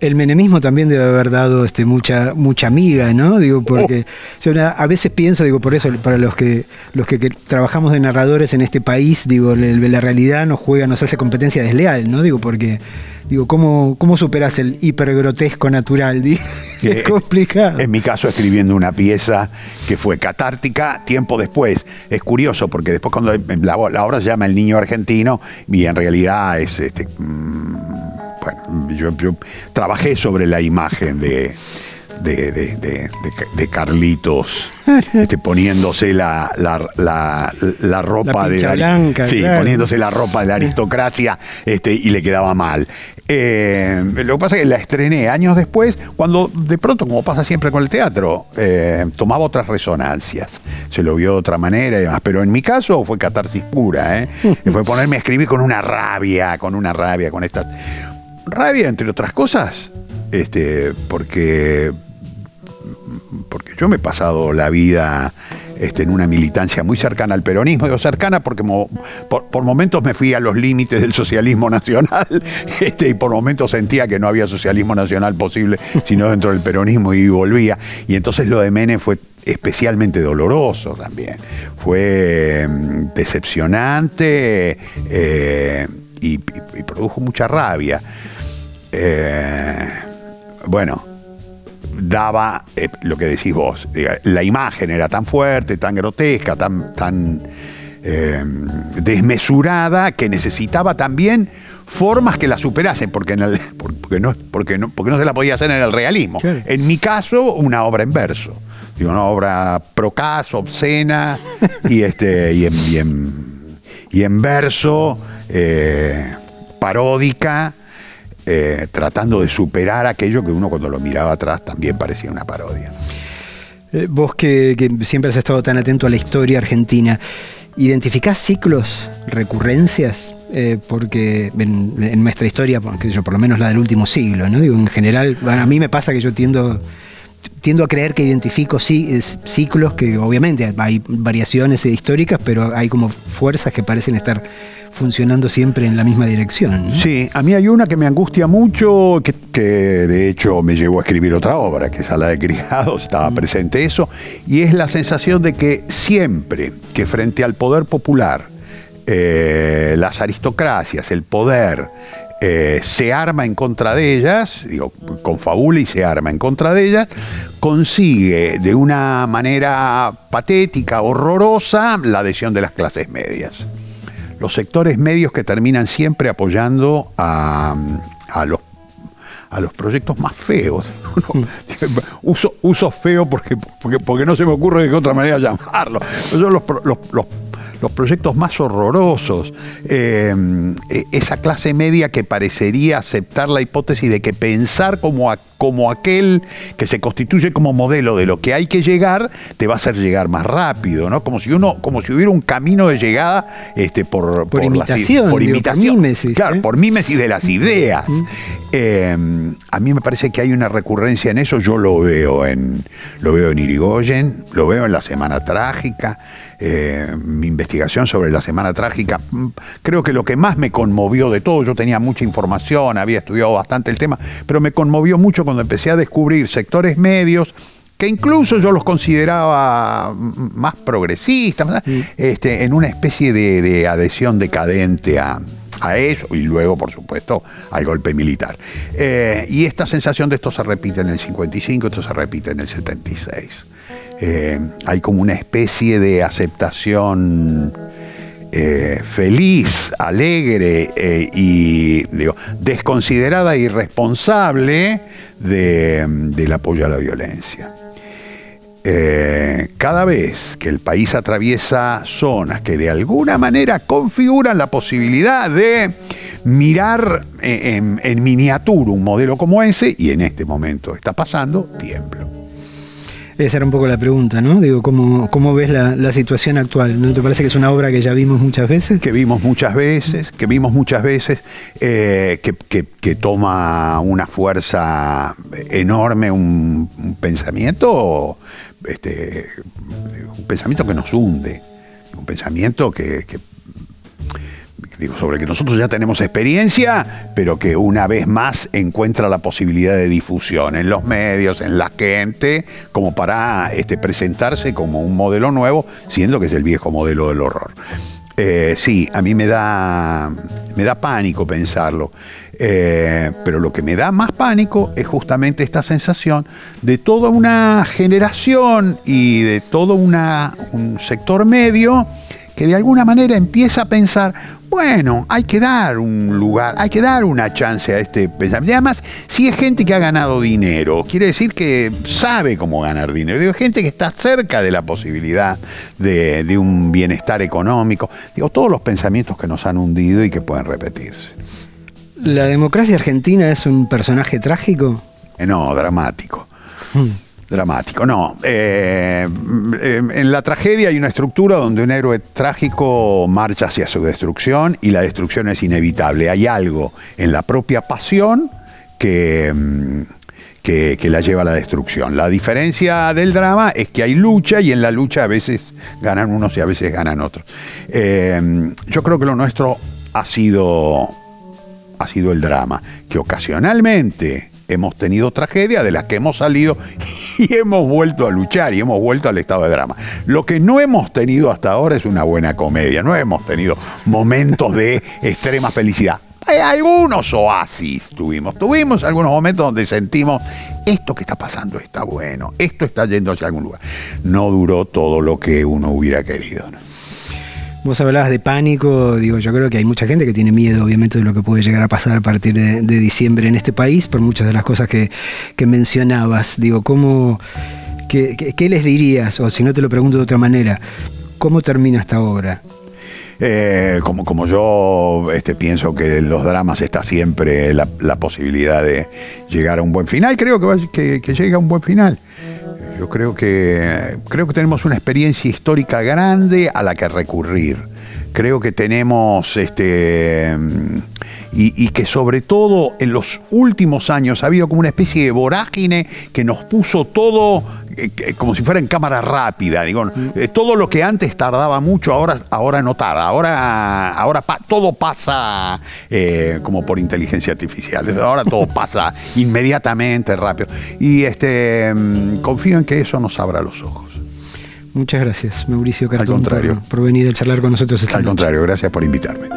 El menemismo también debe haber dado mucha miga, ¿no? Digo, porque a veces pienso, digo, por eso, para los que trabajamos de narradores en este país, digo, la realidad nos hace competencia desleal, ¿no? Digo, porque digo, ¿cómo superás el hipergrotesco natural? Es complicado. En mi caso, escribiendo una pieza que fue catártica tiempo después. Es curioso, porque después cuando la obra se llama El niño argentino, y en realidad es bueno, yo trabajé sobre la imagen de Carlitos poniéndose la ropa blanca, sí, claro. Poniéndose la ropa de la aristocracia y le quedaba mal. Lo que pasa es que la estrené años después, cuando de pronto, como pasa siempre con el teatro, tomaba otras resonancias, se lo vio de otra manera y demás, pero en mi caso fue catarsis pura, fue ponerme a escribir con una rabia, con esta rabia, entre otras cosas, porque yo me he pasado la vida en una militancia muy cercana al peronismo. Digo cercana porque por momentos me fui a los límites del socialismo nacional y por momentos sentía que no había socialismo nacional posible sino dentro del peronismo, y volvía. Y entonces lo de Menem fue especialmente doloroso también. Fue decepcionante y produjo mucha rabia. Bueno, daba lo que decís vos, la imagen era tan fuerte, tan grotesca, tan desmesurada, que necesitaba también formas que la superasen, porque no se la podía hacer en el realismo. Claro. En mi caso, una obra en verso, una obra procaz, obscena y en verso, paródica. Tratando de superar aquello que uno cuando lo miraba atrás también parecía una parodia. Vos que siempre has estado tan atento a la historia argentina, ¿identificás ciclos, recurrencias? Porque en nuestra historia, por lo menos la del último siglo, ¿no? Digo, en general, a mí me pasa que yo tiendo a creer que identifico ciclos, que obviamente hay variaciones históricas, pero hay como fuerzas que parecen estar funcionando siempre en la misma dirección, ¿no? Sí, a mí hay una que me angustia mucho, que de hecho me llevó a escribir otra obra, que es a la de Criados, estaba presente eso, y es la sensación de que siempre que frente al poder popular, las aristocracias, el poder, se arma en contra de ellas, confabula y se arma en contra de ellas, consigue de una manera patética, horrorosa, la adhesión de las clases medias. Los sectores medios que terminan siempre apoyando a los proyectos más feos. Uso feo porque no se me ocurre de qué otra manera llamarlo. Son los proyectos más horrorosos. Esa clase media que parecería aceptar la hipótesis de que pensar como aquel que se constituye como modelo de lo que hay que llegar te va a hacer llegar más rápido, ¿no? Como si hubiera un camino de llegada por imitación, por mímesis, claro, por mímesis de las ideas. A mí me parece que hay una recurrencia en eso. Yo lo veo en Irigoyen, lo veo en La Semana Trágica. Mi investigación sobre La Semana Trágica, creo que lo que más me conmovió de todo, yo tenía mucha información, había estudiado bastante el tema, pero me conmovió mucho cuando empecé a descubrir sectores medios que incluso yo los consideraba más progresistas, en una especie de adhesión decadente a eso, y luego, por supuesto, al golpe militar. Y esta sensación de esto se repite en el 55, esto se repite en el 76. Hay como una especie de aceptación feliz, alegre y desconsiderada e irresponsable del apoyo a la violencia. Cada vez que el país atraviesa zonas que de alguna manera configuran la posibilidad de mirar en miniatura un modelo como ese, y en este momento está pasando, tiemblo. Esa era un poco la pregunta, ¿no? Digo, ¿cómo ves la situación actual? ¿No te parece que es una obra que ya vimos muchas veces? Que vimos muchas veces, que toma una fuerza enorme, un pensamiento, un pensamiento que nos hunde, un pensamiento que digo, sobre el que nosotros ya tenemos experiencia, pero que una vez más encuentra la posibilidad de difusión en los medios, en la gente, como para presentarse como un modelo nuevo, siendo que es el viejo modelo del horror. Sí, a mí me da pánico pensarlo, pero lo que me da más pánico es justamente esta sensación de toda una generación y de todo un sector medio que de alguna manera empieza a pensar, bueno, hay que dar un lugar, hay que dar una chance a este pensamiento. Y además, si es gente que ha ganado dinero, quiere decir que sabe cómo ganar dinero. Digo, gente que está cerca de la posibilidad de un bienestar económico. Digo, todos los pensamientos que nos han hundido y que pueden repetirse. ¿La democracia argentina es un personaje trágico? No, dramático. Dramático, no. En la tragedia hay una estructura donde un héroe trágico marcha hacia su destrucción y la destrucción es inevitable. Hay algo en la propia pasión que la lleva a la destrucción. La diferencia del drama es que hay lucha y en la lucha a veces ganan unos y a veces ganan otros. Yo creo que lo nuestro ha sido el drama, que ocasionalmente hemos tenido tragedia de las que hemos salido y hemos vuelto a luchar y hemos vuelto al estado de drama. Lo que no hemos tenido hasta ahora es una buena comedia, no hemos tenido momentos de extrema felicidad. Hay algunos oasis tuvimos algunos momentos donde sentimos esto que está pasando está bueno, esto está yendo hacia algún lugar. No duró todo lo que uno hubiera querido, ¿no? Vos hablabas de pánico, digo, yo creo que hay mucha gente que tiene miedo, obviamente, de lo que puede llegar a pasar a partir de diciembre en este país, por muchas de las cosas que mencionabas. Digo, ¿qué les dirías? O si no te lo pregunto de otra manera, ¿cómo termina esta obra? Como yo pienso que en los dramas está siempre la posibilidad de llegar a un buen final, creo que llegue a un buen final. Yo creo que tenemos una experiencia histórica grande a la que recurrir. Creo que tenemos y que sobre todo en los últimos años ha habido como una especie de vorágine que nos puso todo como si fuera en cámara rápida. Digo, todo lo que antes tardaba mucho, ahora no tarda. Ahora todo pasa como por inteligencia artificial. Ahora todo pasa inmediatamente, rápido. Y confío en que eso nos abra los ojos. Muchas gracias, Mauricio Cartón, por venir a charlar con nosotros esta noche. Al contrario, gracias por invitarme.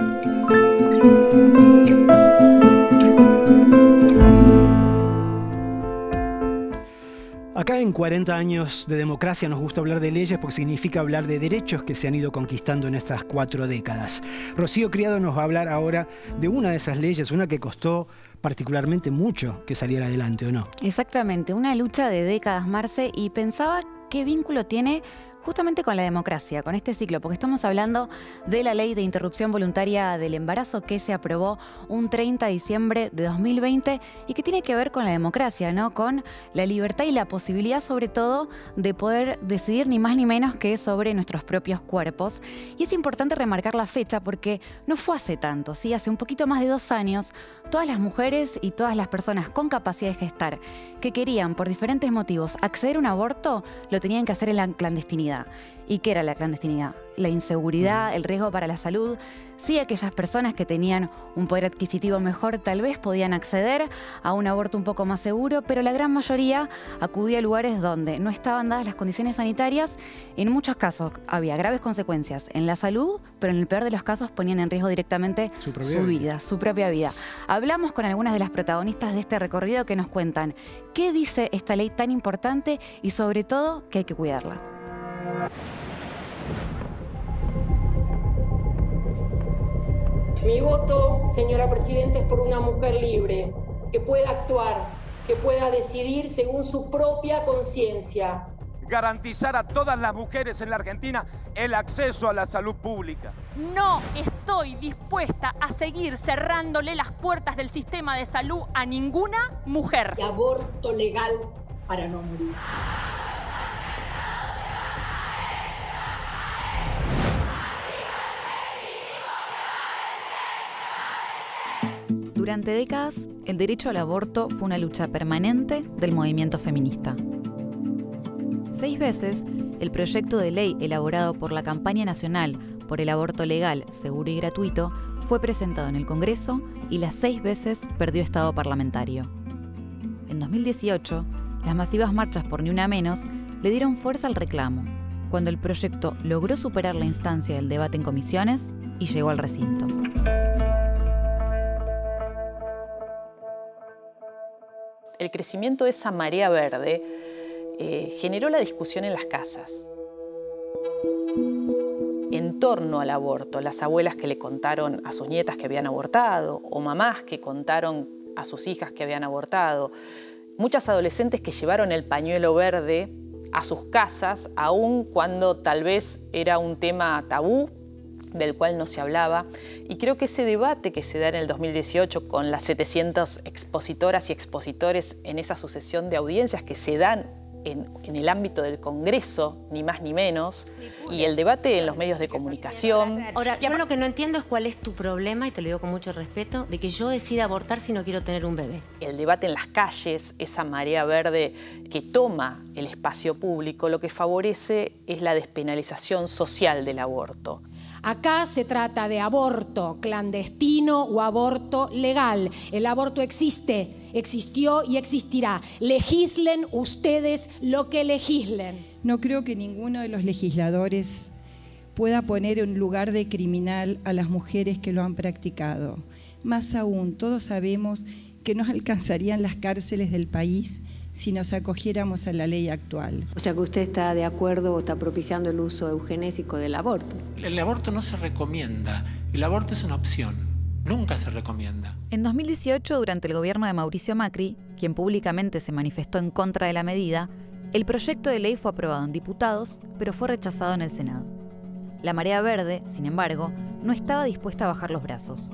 Acá en 40 años de democracia nos gusta hablar de leyes porque significa hablar de derechos que se han ido conquistando en estas 4 décadas. Rocío Criado nos va a hablar ahora de una de esas leyes, una que costó particularmente mucho que saliera adelante, ¿o no? Exactamente, una lucha de décadas, Marce, y pensaba qué vínculo tiene justamente con la democracia, con este ciclo, porque estamos hablando de la ley de interrupción voluntaria del embarazo que se aprobó un 30 de diciembre de 2020 y que tiene que ver con la democracia, ¿no? Con la libertad y la posibilidad, sobre todo, de poder decidir ni más ni menos que sobre nuestros propios cuerpos. Y es importante remarcar la fecha porque no fue hace tanto, ¿sí? Hace un poquito más de 2 años, todas las mujeres y todas las personas con capacidad de gestar que querían, por diferentes motivos, acceder a un aborto, lo tenían que hacer en la clandestinidad. ¿Y qué era la clandestinidad? La inseguridad, el riesgo para la salud. Sí, aquellas personas que tenían un poder adquisitivo mejor tal vez podían acceder a un aborto un poco más seguro, pero la gran mayoría acudía a lugares donde no estaban dadas las condiciones sanitarias. En muchos casos había graves consecuencias en la salud, pero en el peor de los casos ponían en riesgo directamente su propia vida. Hablamos con algunas de las protagonistas de este recorrido que nos cuentan qué dice esta ley tan importante y sobre todo que hay que cuidarla. Mi voto, señora Presidenta, es por una mujer libre, que pueda actuar, que pueda decidir según su propia conciencia. Garantizar a todas las mujeres en la Argentina el acceso a la salud pública. No estoy dispuesta a seguir cerrándole las puertas del sistema de salud a ninguna mujer. Y aborto legal para no morir. Durante décadas, el derecho al aborto fue una lucha permanente del movimiento feminista. 6 veces, el proyecto de ley elaborado por la Campaña Nacional por el Aborto Legal, Seguro y Gratuito fue presentado en el Congreso y las 6 veces perdió estado parlamentario. En 2018, las masivas marchas por Ni Una Menos le dieron fuerza al reclamo, cuando el proyecto logró superar la instancia del debate en comisiones y llegó al recinto. El crecimiento de esa marea verde generó la discusión en las casas en torno al aborto. Las abuelas que le contaron a sus nietas que habían abortado, o mamás que contaron a sus hijas que habían abortado. Muchas adolescentes que llevaron el pañuelo verde a sus casas, aun cuando tal vez era un tema tabú del cual no se hablaba. Y creo que ese debate que se da en el 2018 con las 700 expositoras y expositores en esa sucesión de audiencias que se dan en el ámbito del Congreso, ni más ni menos, y el debate en los medios de comunicación. Ahora, yo lo que no entiendo es cuál es tu problema, y te lo digo con mucho respeto, de que yo decida abortar si no quiero tener un bebé. El debate en las calles, esa marea verde que toma el espacio público, lo que favorece es la despenalización social del aborto. Acá se trata de aborto clandestino o aborto legal. El aborto existe, existió y existirá. Legislen ustedes lo que legislen. No creo que ninguno de los legisladores pueda poner en lugar de criminal a las mujeres que lo han practicado. Más aún, todos sabemos que no alcanzarían las cárceles del país si nos acogiéramos a la ley actual. O sea que usted está de acuerdo o está propiciando el uso eugenésico del aborto. El aborto no se recomienda, el aborto es una opción, nunca se recomienda. En 2018, durante el gobierno de Mauricio Macri, quien públicamente se manifestó en contra de la medida, el proyecto de ley fue aprobado en diputados, pero fue rechazado en el Senado. La marea verde, sin embargo, no estaba dispuesta a bajar los brazos.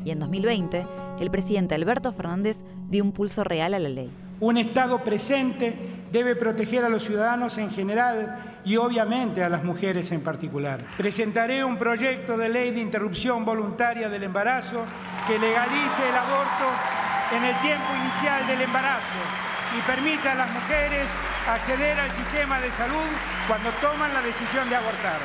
Y en 2020, el presidente Alberto Fernández dio un pulso real a la ley. Un Estado presente debe proteger a los ciudadanos en general y obviamente a las mujeres en particular. Presentaré un proyecto de ley de interrupción voluntaria del embarazo que legalice el aborto en el tiempo inicial del embarazo y permita a las mujeres acceder al sistema de salud cuando toman la decisión de abortar.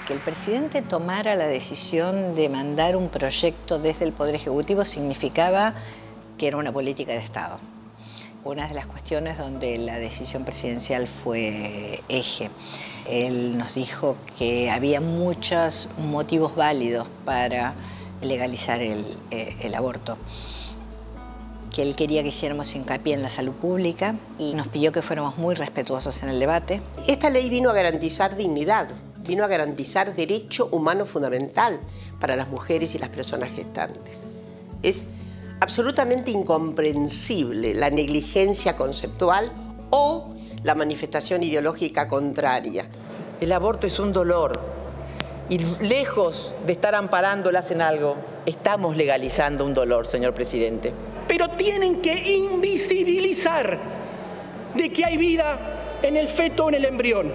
Que el presidente tomara la decisión de mandar un proyecto desde el Poder Ejecutivo significaba que era una política de Estado. Una de las cuestiones donde la decisión presidencial fue eje. Él nos dijo que había muchos motivos válidos para legalizar el aborto, que él quería que hiciéramos hincapié en la salud pública y nos pidió que fuéramos muy respetuosos en el debate. Esta ley vino a garantizar dignidad, vino a garantizar derecho humano fundamental para las mujeres y las personas gestantes. Es absolutamente incomprensible la negligencia conceptual o la manifestación ideológica contraria. El aborto es un dolor y lejos de estar amparándolas en algo, estamos legalizando un dolor, señor presidente. Pero tienen que invisibilizar de que hay vida en el feto o en el embrión.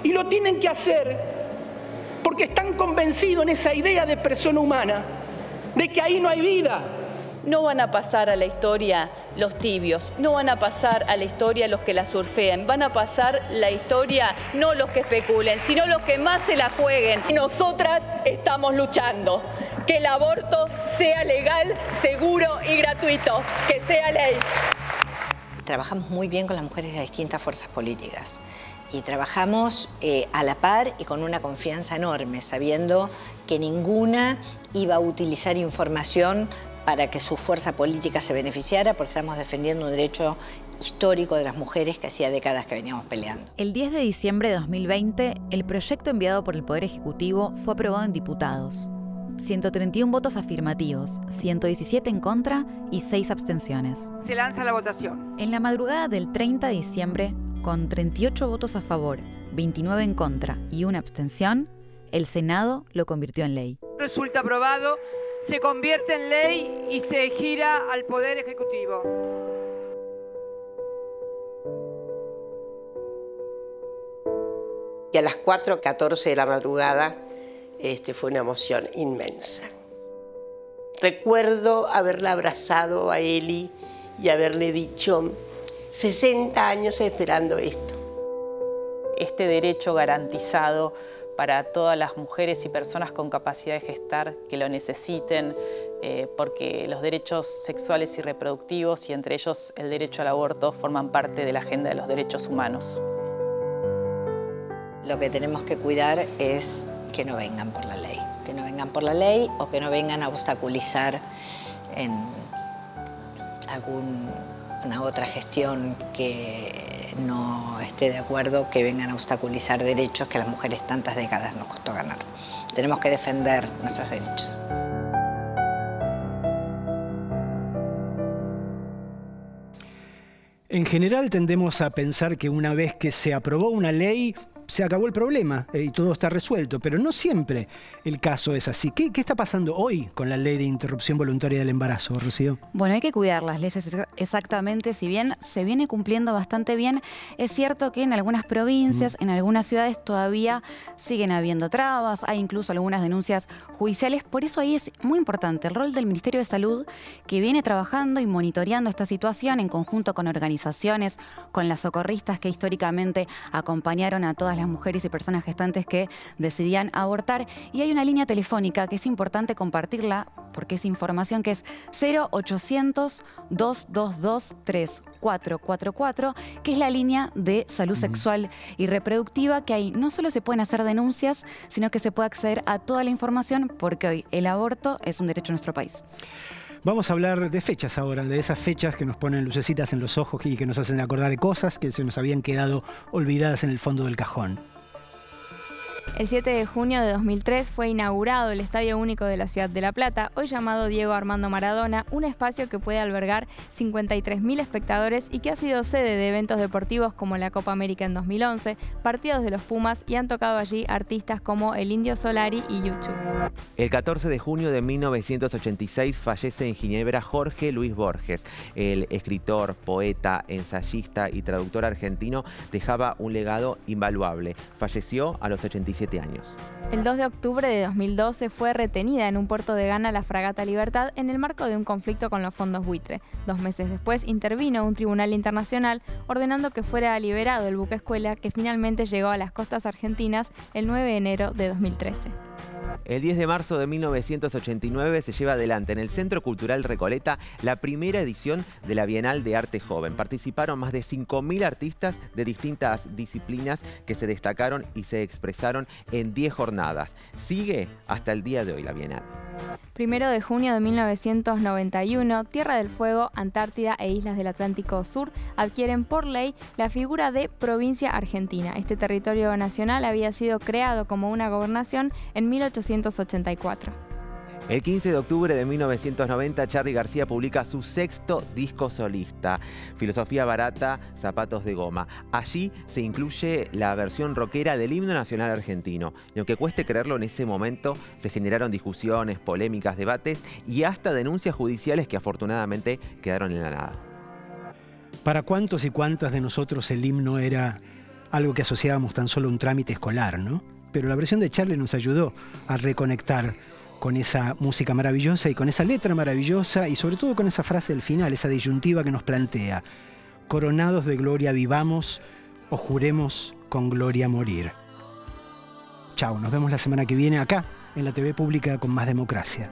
Y lo tienen que hacer porque están convencidos en esa idea de persona humana, de que ahí no hay vida. No van a pasar a la historia los tibios, no van a pasar a la historia los que la surfeen, van a pasar la historia no los que especulen, sino los que más se la jueguen. Y nosotras estamos luchando, que el aborto sea legal, seguro y gratuito, que sea ley. Trabajamos muy bien con las mujeres de distintas fuerzas políticas y trabajamos a la par y con una confianza enorme, sabiendo que ninguna iba a utilizar información para que su fuerza política se beneficiara, porque estamos defendiendo un derecho histórico de las mujeres que hacía décadas que veníamos peleando. El 10 de diciembre de 2020, el proyecto enviado por el Poder Ejecutivo fue aprobado en diputados. 131 votos afirmativos, 117 en contra y 6 abstenciones. Se lanza la votación. En la madrugada del 30 de diciembre, con 38 votos a favor, 29 en contra y una abstención, el Senado lo convirtió en ley. Resulta aprobado. Se convierte en ley y se gira al Poder Ejecutivo. Y a las 4:14 de la madrugada fue una emoción inmensa. Recuerdo haberla abrazado a Eli y haberle dicho, 60 años esperando esto. este derecho garantizado para todas las mujeres y personas con capacidad de gestar que lo necesiten, porque los derechos sexuales y reproductivos, y entre ellos el derecho al aborto, forman parte de la agenda de los derechos humanos. Lo que tenemos que cuidar es que no vengan por la ley. Que no vengan por la ley o que no vengan a obstaculizar en alguna otra gestión que no esté de acuerdo, que vengan a obstaculizar derechos que a las mujeres tantas décadas nos costó ganar. Tenemos que defender nuestros derechos. En general tendemos a pensar que una vez que se aprobó una ley, se acabó el problema y todo está resuelto, pero no siempre el caso es así. ¿Qué está pasando hoy con la ley de interrupción voluntaria del embarazo, Rocío? Bueno, hay que cuidar las leyes exactamente, si bien se viene cumpliendo bastante bien, es cierto que en algunas provincias, en algunas ciudades todavía siguen habiendo trabas, hay incluso algunas denuncias judiciales, por eso ahí es muy importante el rol del Ministerio de Salud, que viene trabajando y monitoreando esta situación en conjunto con organizaciones, con las socorristas que históricamente acompañaron a todas las mujeres y personas gestantes que decidían abortar. Y hay una línea telefónica que es importante compartirla porque es información que es 0800-222-3444, que es la línea de salud sexual y reproductiva, que ahí no solo se pueden hacer denuncias, sino que se puede acceder a toda la información porque hoy el aborto es un derecho en nuestro país. Vamos a hablar de fechas ahora, de esas fechas que nos ponen lucecitas en los ojos y que nos hacen acordar de cosas que se nos habían quedado olvidadas en el fondo del cajón. El 7 de junio de 2003 fue inaugurado el Estadio Único de la Ciudad de La Plata, hoy llamado Diego Armando Maradona, un espacio que puede albergar 53.000 espectadores y que ha sido sede de eventos deportivos como la Copa América en 2011, partidos de los Pumas, y han tocado allí artistas como el Indio Solari y YouTube. El 14 de junio de 1986 fallece en Ginebra Jorge Luis Borges. El escritor, poeta, ensayista y traductor argentino dejaba un legado invaluable. Falleció a los 87 años. El 2 de octubre de 2012 fue retenida en un puerto de Ghana la fragata Libertad en el marco de un conflicto con los fondos buitre. 2 meses después intervino un tribunal internacional ordenando que fuera liberado el buque escuela, que finalmente llegó a las costas argentinas el 9 de enero de 2013. El 10 de marzo de 1989 se lleva adelante en el Centro Cultural Recoleta la primera edición de la Bienal de Arte Joven. Participaron más de 5.000 artistas de distintas disciplinas que se destacaron y se expresaron en 10 jornadas. Sigue hasta el día de hoy la Bienal. 1 de junio de 1991, Tierra del Fuego, Antártida e Islas del Atlántico Sur adquieren por ley la figura de provincia argentina. Este territorio nacional había sido creado como una gobernación en 1884. El 15 de octubre de 1990, Charly García publica su 6º disco solista, Filosofía Barata, Zapatos de Goma. Allí se incluye la versión rockera del himno nacional argentino. Y aunque cueste creerlo, en ese momento se generaron discusiones, polémicas, debates y hasta denuncias judiciales que afortunadamente quedaron en la nada. ¿Para cuántos y cuántas de nosotros el himno era algo que asociábamos tan solo a un trámite escolar, ¿no? Pero la versión de Charly nos ayudó a reconectar con esa música maravillosa y con esa letra maravillosa y sobre todo con esa frase del final, esa disyuntiva que nos plantea: coronados de gloria vivamos o juremos con gloria morir. Chao, nos vemos la semana que viene acá en la TV Pública con más democracia.